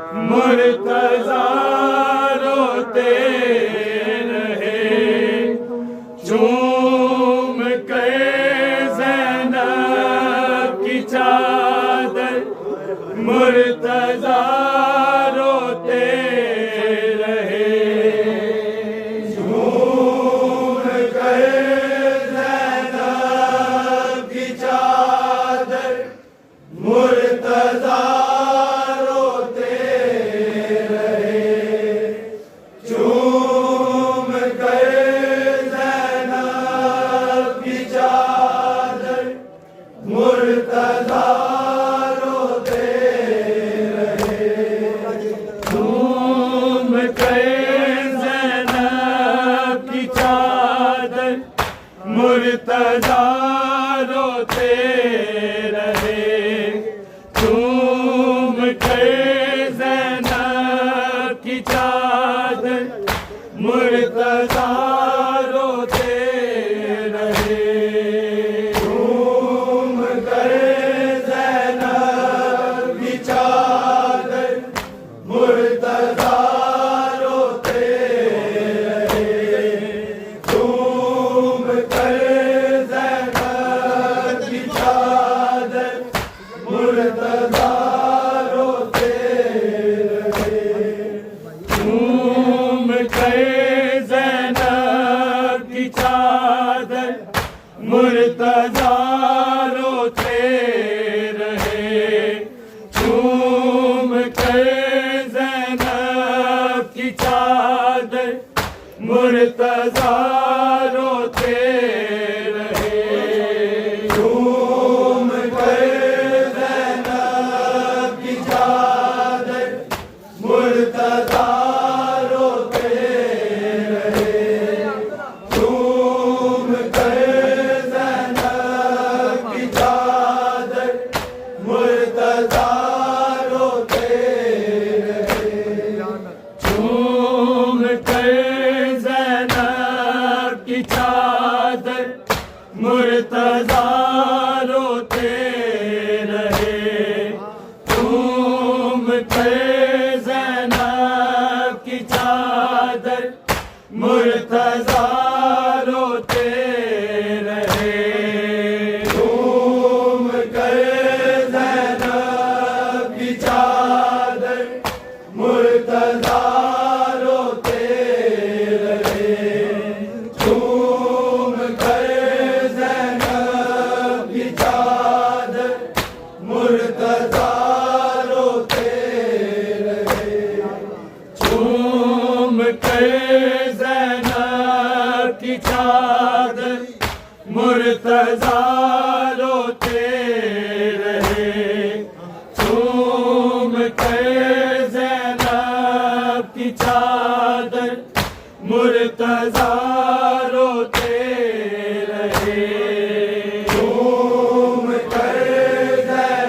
मुर्तज़ा रोते रहे, चूम के ज़ैनब की चादर, मुर्तज़ा रोते रहे, झूम गए ज़ैनब की चादर, मुर्तज़ा रोते रहे, झूम गए ज़ैनब की चादर, मुर्तज़ा रोते रहे, झूम के ज़ैनब की चादर, मुर्तज़ा रोते रहे, झूम के ज़ैनब की चादर, मुर्तज़ा रोते रहे, झूम गए ज़ैनब की चादर, मुर्तज़ा रोते रहे, झूम गए ज़ैनब की चादर, मुर्तज़ा रोते रहे, झूम के ज़ैनब की चादर, मुर्तज़ा रोते रहे, झूम के ज़ैनब की चादर, मुर्तज़ा रोते रहे, झूम गए ज़ैनब की चादर, मुर्तज़ा रोते रहे, झूम गए ज़ैनब की चादर, मुर्तज़ा रोते रहे, झूम के ज़ैनब की चादर, मुर्तज़ा रोते रहे, झूम के ज़ैनब की चादर, मुर्तज़ा रोते रहे, झूम गए ज़ैनब की चादर, मुर्तज़ा रोते रहे, झूम गए ज़ैनब की चादर, मुर्तज़ा रोते रहे, झूम के ज़ैनब की चादर, मुर्तज़ा रोते रहे, झूम के ज़ैनब की चादर, मुर्तज़ा रोते रहे, झूम गए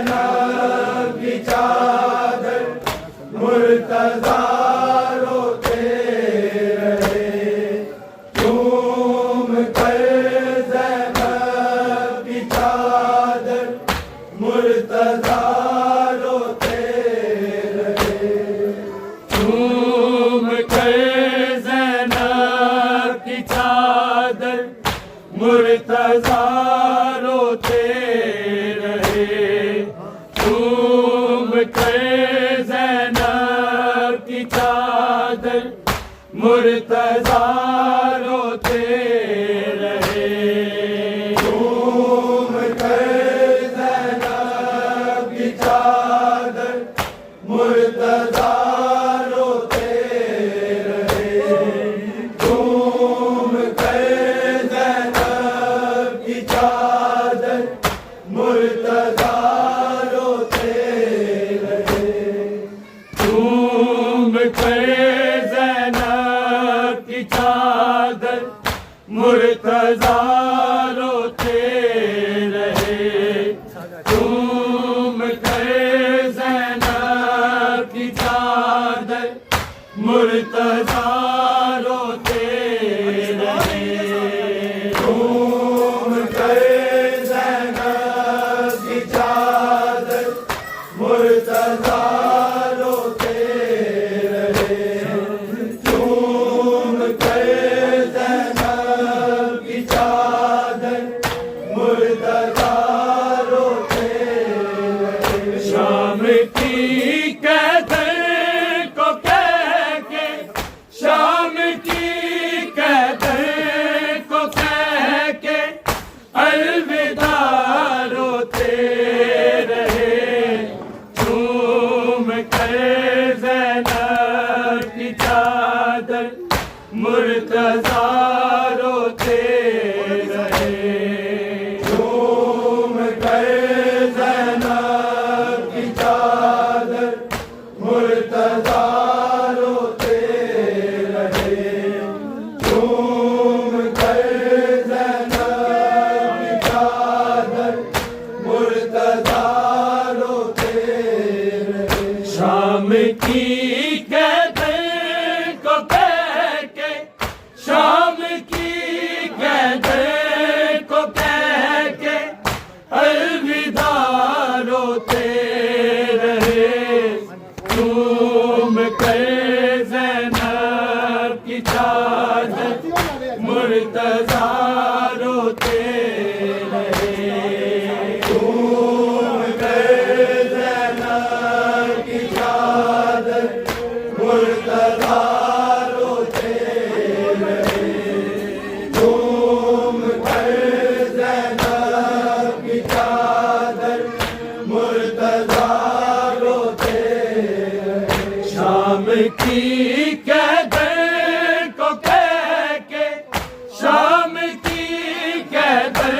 ज़ैनब की चादर, मुर्तज़ा रोते रहे, झूम गए ज़ैनब की चादर, मुर्तज़ा रोते रहे, झूम के ज़ैनब की चादर, मुर्तज़ा रोते रहे, झूम के ज़ैनब की चादर, मुर्तज़ा रोते रहे, झूम गए ज़ैनब की चादर, मुर्तज़ा रोते रहे, झूम गए ज़ैनब की चादर, मुर्तज़ा रोते रहे, झूम के ज़ैनब की चादर, मुर्तज़ा रोते रहे, झूम के ज़ैनब की चादर, मुर्तज़ा रोते रहे, झूम गए ज़ैनब की चादर, मुर्तज़ा रोते कर ज़ैनब की चादर मुर्तज़ा रोते रहे। झूम कर ज़ैनब की चादर मुर्तज़ा रोते रहे। झूम कर ज़ैनब की चादर मुर्तज़ा रोते रहे। शाम की कैदर को कह के, शाम की कैदर को कह के अलविदा रोते रहे। झूम कर ज़ैनब की चादर मुर्तज़ा रोते रहे। झूम कर ज़ैनब की चादर मुर्तज़ा रोते रहे। झूम कर ज़ैनब की चादर मुर्तज़ा रोते रहे। शाम की कैदर को कह के, शाम की कैदर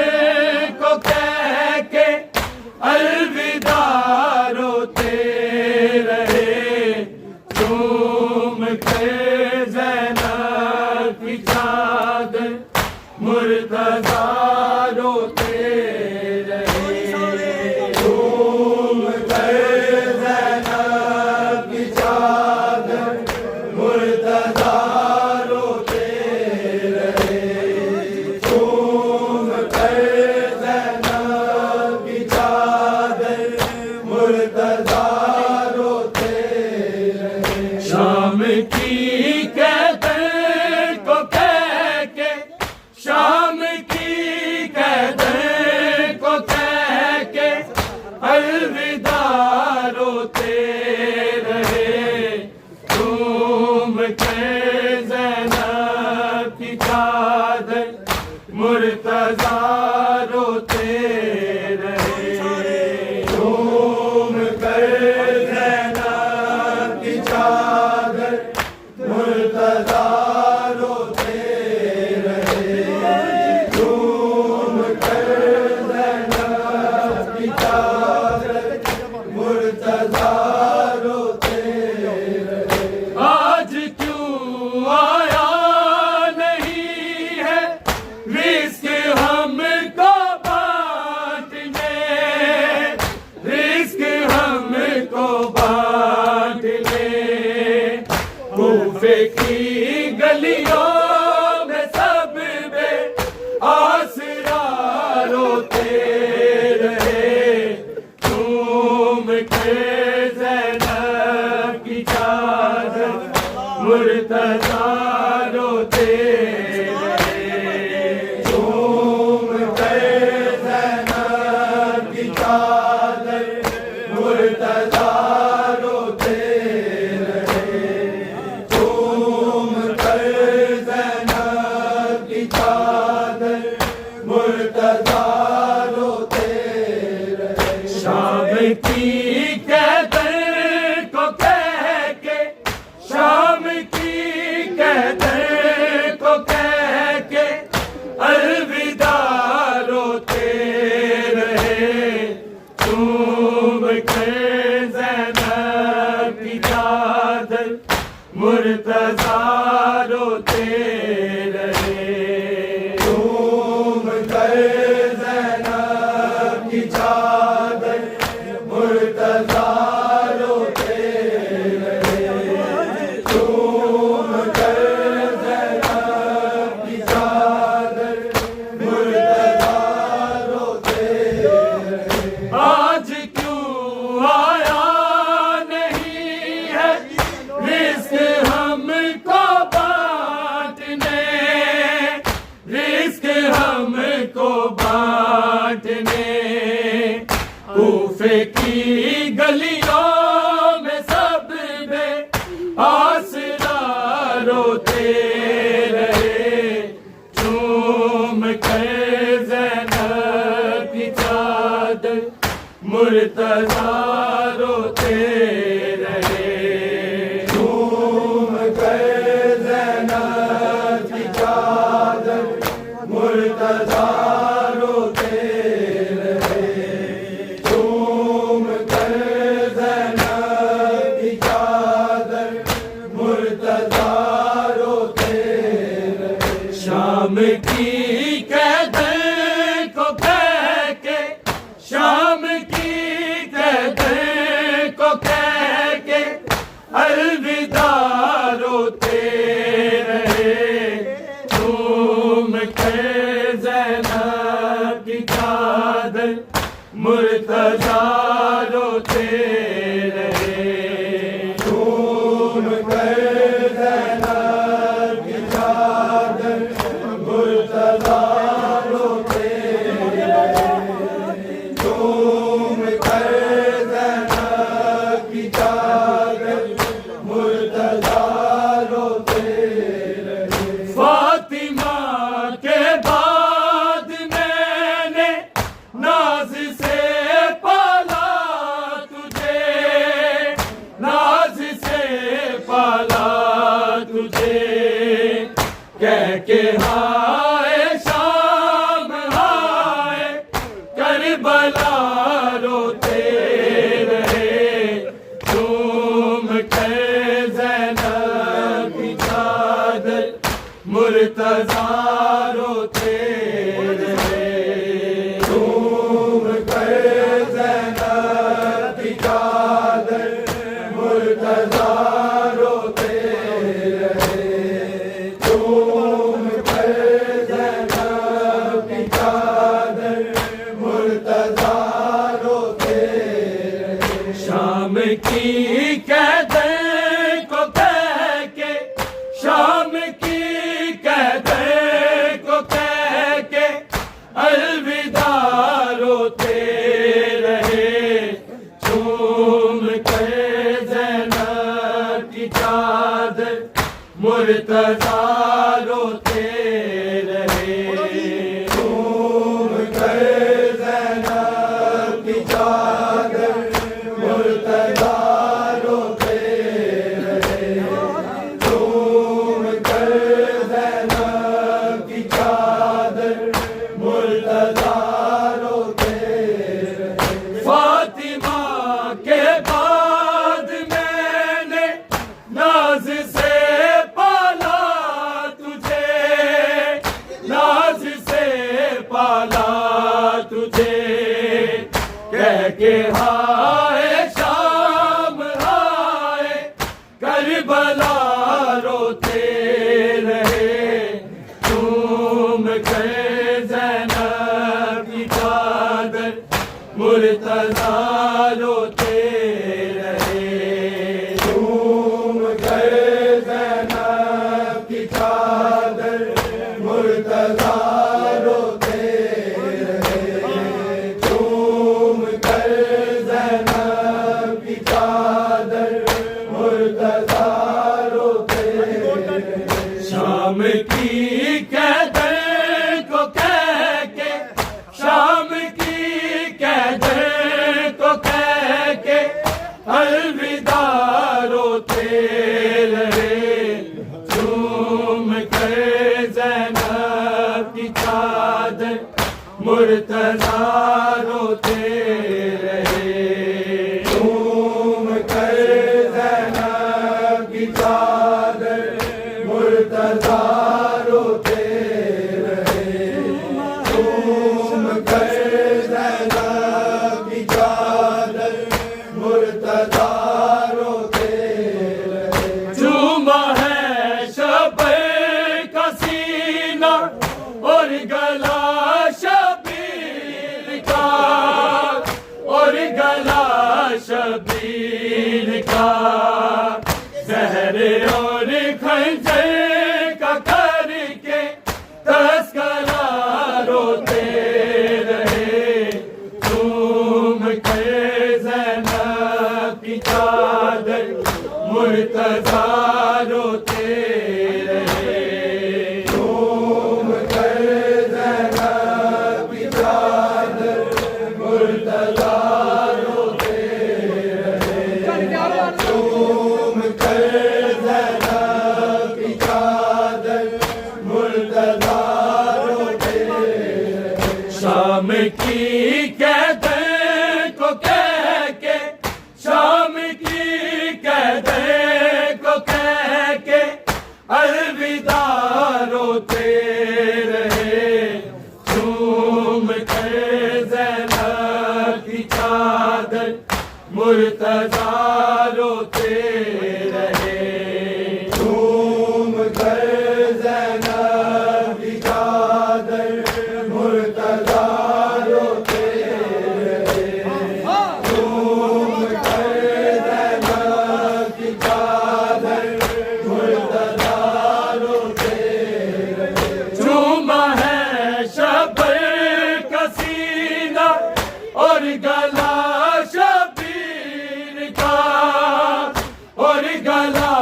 को कह के अलविदा रोते रहे। झूम कर ज़ैनब की चादर मुर्तज़ा रोते रहे। झूम कर ज़ैनब की चादर मुर्तज़ा रोते रहे। झूम कर ज़ैनब की चादर मुर्तज़ा रोते रहे। शाम की कैदर को कह के, शाम की कैदर को कह के अलविदा रोते रहे। झूम कर ज़ैनब की चादर मुर्तज़ा रोते रहे। झूम कर ज़ैनब की चादर मुर्तज़ा रोते रहे। झूम कर ज़ैनब की चादर मुर्तज़ा रोते रहे। आज क्यों आया नहीं है रिस्क हमको बांटने, रिस्क हमको बांटने। कूफे की गलियों में सब आसरा रोते रहे। झूम के ज़ैनब की चादर मुर्तज़ा रोते रहे। झूम कर ज़ैनब की चादर मुर्तज़ा रोते रहे। झूम कर ज़ैनब की चादर मुर्तज़ा रोते रहे। शाम की कैदर को कह के, शाम की कैदर को कह के अलविदा रोते रहे। झूम कर ज़ैनब की चादर मुर्तज़ा रोते रहे। झूम कर ज़ैनब की चादर मुर्तज़ा रोते रहे। झूम कर ज़ैनब की चादर मुर्तज़ा रोते रहे। आज क्यों आया नहीं है रिस्क हमको बांटने, रिस्क हमको बांटने। कूफे की गलियों में सब आसरा रोते रहे। झूम कर ज़ैनब की चादर मुर्तज़ा रोते रहे। तुझे कह के हाय शाम हाय करबला रोते रहे झूम कर ज़ैनब की चादर मुर्तज़ा रोते रहे झूम कर ज़ैनब की चादर मुर्तज़ा रोते रहे झूम कर ज़ैनब की चादर मुर्तज़ा रोते रहे शाम की कैदर को कह के शाम की कैदर को कह के अलविदा रोते रहे झूम कर ज़ैनब की चादर मुर्तज़ा रोते रहे झूम कर ज़ैनब की चादर मुर्तज़ा रोते रहे झूम कर ज़ैनब की चादर मुर्तज़ा रोते रहे फातिमा के बाद मैंने नाज से पाला तुझे नाज से पाला तुझे कह के हाय शाम हाय करबला रोते रहे झूम कर ज़ैनब की चादर मुर्तज़ा रोते रहे झूम कर ज़ैनब की चादर मुर्तज़ा रोते रहे झूम कर ज़ैनब की चादर मुर्तज़ा रोते रहे शाम की कैदर को कह के शाम की कैदर को कह के अलविदा रोते रहे झूम कर ज़ैनब की चादर मुर्तज़ा रोते रहे झूम कर ज़ैनब की चादर मुर्तज़ा रोते रहे झूम कर ज़ैनब की चादर मुर्तज़ा रोते रहे झूमा है शबर का सीना और गला शबीर का और गला शबीर का जहर और खंजर का करके तस्करा रोते रहे झूम कर ज़ैनब की चादर मुर्तज़ा रोते रहे झूम कर ज़ैनब की चादर मुर्तज़ा रोते रहे झूम कर ज़ैनब की चादर मुर्तज़ा रोते रहे शाम की कैदर को कह के शाम की कैदर को कह के अलविदा रोते रहे झूम कर ज़ैनब की चादर मुर्तज़ा रोते रहे झूम कर ज़ैनब की चादर मुर्तज़ा रोते रहे झूम कर ज़ैनब की चादर मुर्तज़ा रोते रहे झूमा है शबर का सीना और गला शबीर का और गला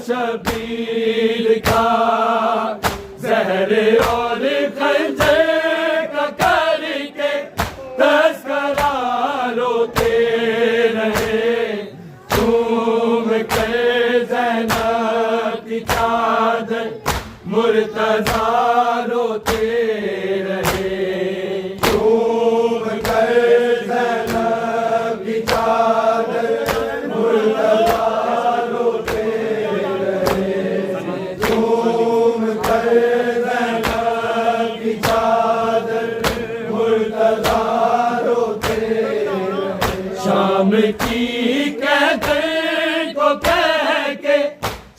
शबीर का जहर और खंजर का करके तस्करा रोते रहे झूम कर ज़ैनब की चादर मुर्तजा रोते रहे। झूम कर ज़ैनब की चादर मुर्तज़ा रोते रहे। झूम कर ज़ैनब की चादर मुर्तज़ा रोते रहे। शाम की कैदर को कह के,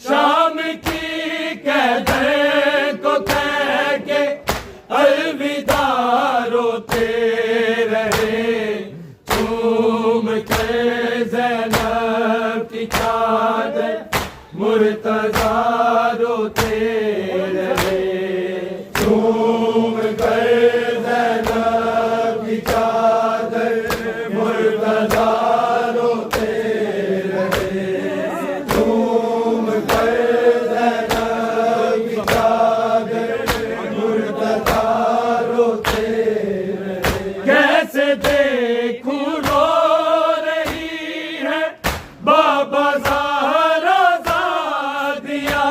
शाम की कैदर को कह के अलविदा रोते रहे। झूम के ज़ैनब की चादर मुर्तज़ा रोते रहे। झूम कर ज़ैनब की चादर मुर्तज़ा रोते रहे। झूम कर ज़ैनब की चादर मुर्तज़ा रोते रहे। कैसे देखूं रो रही है बाबा ज़हरा ज़ादिया,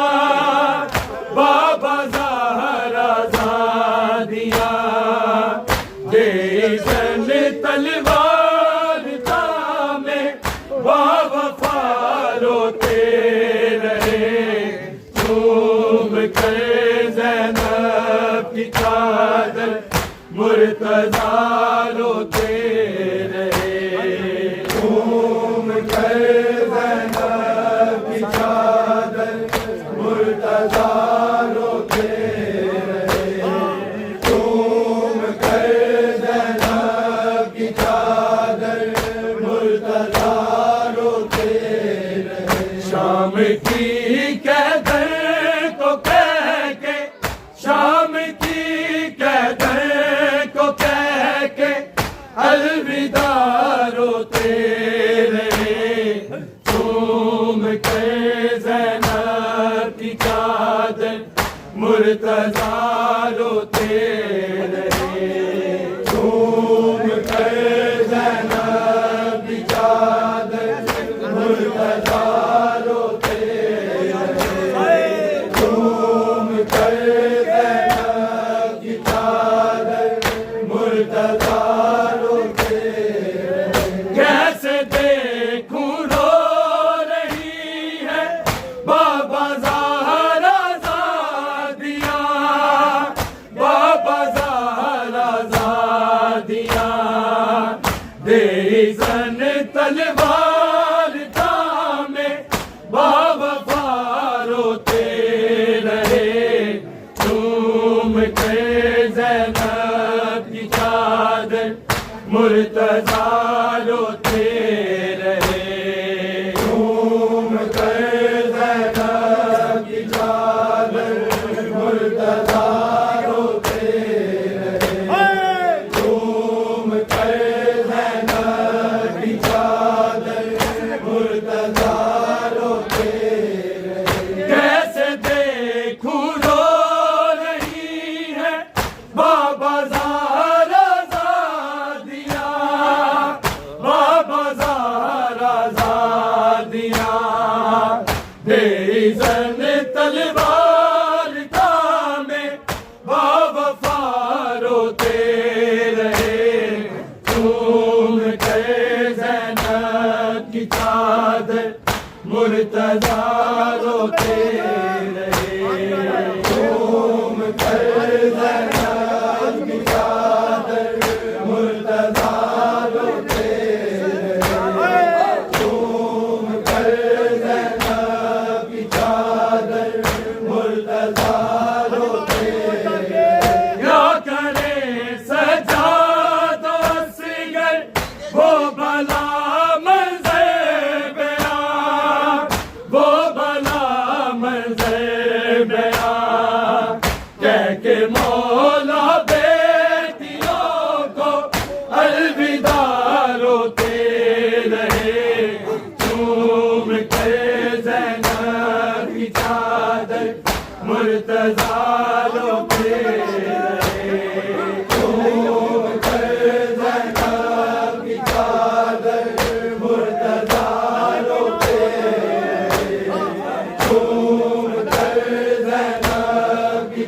बाबा ज़हरा ज़ादिया। जैसन तलवार थामे बावफा रोते रहे। झूम कर ज़ैनब की चादर मुर्तज़ा रोते रहे। झूम कर ज़ैनब की चादर मुर्तज़ा रोते रहे। झूम कर ज़ैनब की चादर मुर्तज़ा रोते रहे। शाम की कैदर को कह के, शाम की कैदर को कह के अलविदा रोते रहे। झूम के ज़ैनब की चादर मुर्तज़ा रोते रहे। झूम कर ज़ैनब की चादर मुर्तज़ा रोते रहे। झूम कर ज़ैनब की चादर मुर्तज़ा रोते रहे। कैसे देखूं रो रही है बाबा ज़हरा ज़ादिया, बाबा ज़हरा ज़ादिया। देज़न तलवार थामे बावफा रोते रहे। झूम के ज़ैनब की चादर मुर्तज़ा रोते रहे। झूम कर ज़ैनब की चादर मुर्तज़ा रोते रहे। झूम कर ज़ैनब की चादर मुर्तज़ा रोते रहे। कैसे देखूं रो रही है बाबा ज़हरा ज़ादिया, बाबा ज़हरा ज़ादिया। देज़न तलवार थामे बावफा रोते रहे। झूम के ज़ैनब की चादर मुर्तज़ा रोते रहे। झूम कर ज़ैनब की चादर मुर्तज़ा रोते रहे। झूम कर ज़ैनब की चादर मुर्तज़ा रोते रहे। क्या करे सजाद असगर वो भला मंज़र बयां, वो भला मंज़र बयां। कह के मौला बेटियों को अलविदा रोते रहे। झूम के ज़ैनब की चादर मुर्तज़ा रोते रहे। झूम कर ज़ैनब की चादर मुर्तज़ा रोते रहे। झूम कर ज़ैनब की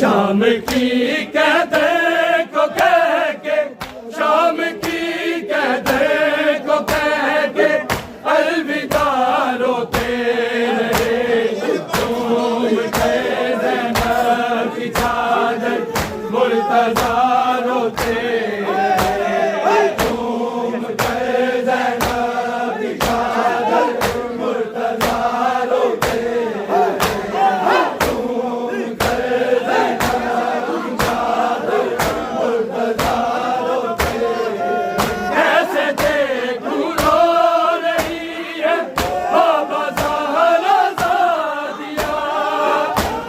शाम की कहते को कह के, शाम की कहते को कह के अलविदा रोते रहे। झूम के ज़ैनब की चादर मुर्तज़ा रोते रहे। झूम के ज़ैनब की चादर मुर्तज़ा रोते रहे। झूम के ज़ैनब की चादर मुर्तज़ा रोते रहे। कैसे देखूं रो रही है बाबा ज़हरा ज़ादिया,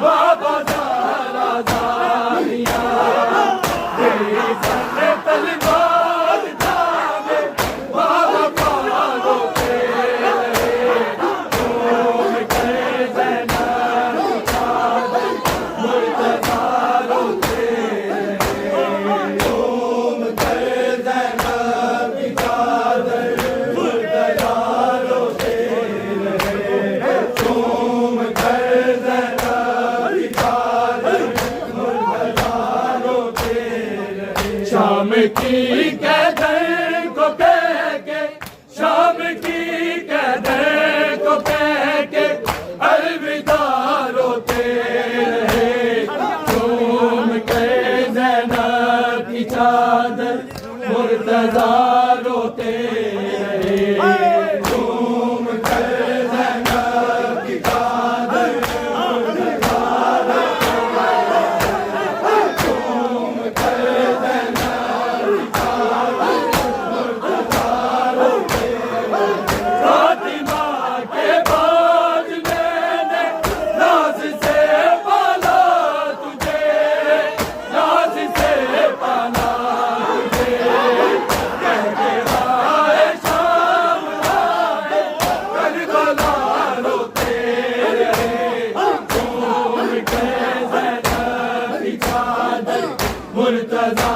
बाबा ज़हरा ज़ादिया। तेरी सर तलवार थामे बाबा पागो के रहे। झूम के ज़ैनब की चादर मुर्तज़ा रोते रहे। झूम के ज़ैनब की चादर मुर्तज़ा रोते रहे। झूम के ज़ैनब की चादर मुर्तज़ा रोते रहे। शाम की कहते को कह के, शाम की कहते को कह के अलविदा रोते रहे। झूम के ज़ैनब की चादर मुर्तज़ा रोते रहे। झूम के ज़ैनब की चादर मुर्तज़ा रोते रहे। झूम के ज़ैनब की चादर मुर्तज़ा रोते रहे। फातिमा के बाद मैंने नाज़ से पाला तुझे, नाज़ से पाला तुझे। कह के आए शाम आए करबला रोते रहे। झूम के ज़ैनब की चादर मुर्तज़ा